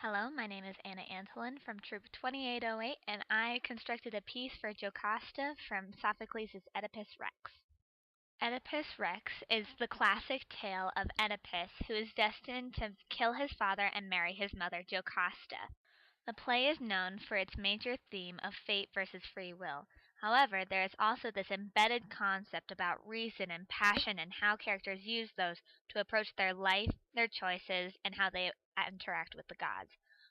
Hello, my name is Anna Antolin from Troupe 2808, and I constructed a piece for Jocasta from Sophocles' Oedipus Rex. Oedipus Rex is the classic tale of Oedipus, who is destined to kill his father and marry his mother Jocasta. The play is known for its major theme of fate versus free will. However, there is also this embedded concept about reason and passion and how characters use those to approach their life, their choices, and how they interact with the gods.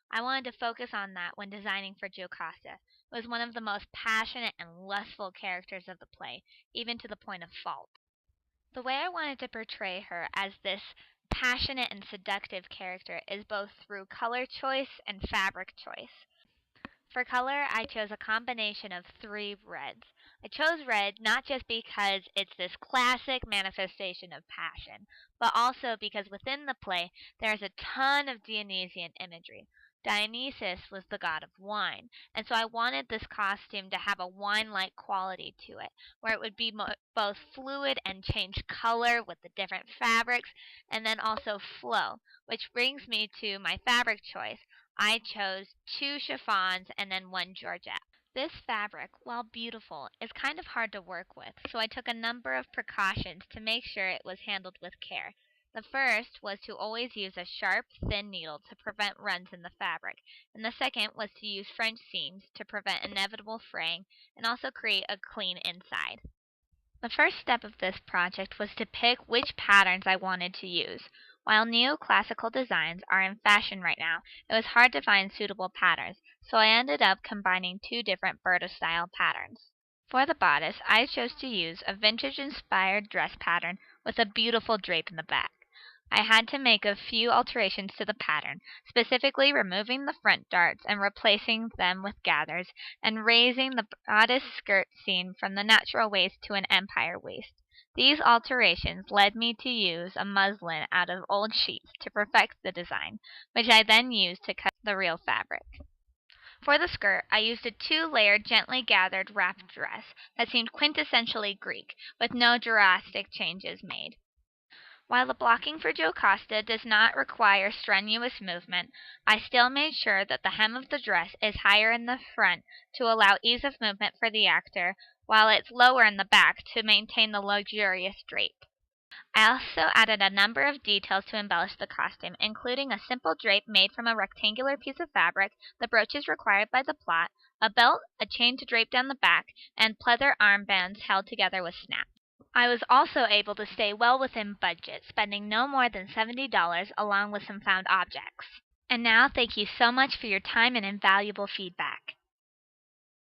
I wanted to focus on that when designing for Jocasta. It was one of the most passionate and lustful characters of the play, even to the point of fault. The way I wanted to portray her as this passionate and seductive character is both through color choice and fabric choice. For color, I chose a combination of three reds. I chose red not just because it's this classic manifestation of passion, but also because within the play there is a ton of Dionysian imagery. Dionysus was the god of wine, and so I wanted this costume to have a wine-like quality to it, where it would be both fluid and change color with the different fabrics, and then also flow, which brings me to my fabric choice. I chose two chiffons and then one georgette. This fabric, while beautiful, is kind of hard to work with, so I took a number of precautions to make sure it was handled with care. The first was to always use a sharp, thin needle to prevent runs in the fabric, and the second was to use French seams to prevent inevitable fraying and also create a clean inside. The first step of this project was to pick which patterns I wanted to use. While neoclassical designs are in fashion right now, it was hard to find suitable patterns, so I ended up combining two different Berta-style patterns. For the bodice, I chose to use a vintage-inspired dress pattern with a beautiful drape in the back. I had to make a few alterations to the pattern, specifically removing the front darts and replacing them with gathers, and raising the bodice skirt seam from the natural waist to an empire waist. These alterations led me to use a muslin out of old sheets to perfect the design, which I then used to cut the real fabric. For the skirt, I used a two-layered, gently gathered wrap dress that seemed quintessentially Greek, with no drastic changes made. While the blocking for Jocasta does not require strenuous movement, I still made sure that the hem of the dress is higher in the front to allow ease of movement for the actor, while it's lower in the back to maintain the luxurious drape. I also added a number of details to embellish the costume, including a simple drape made from a rectangular piece of fabric, the brooches required by the plot, a belt, a chain to drape down the back, and pleather armbands held together with snaps. I was also able to stay well within budget, spending no more than $70 along with some found objects. And now, thank you so much for your time and invaluable feedback.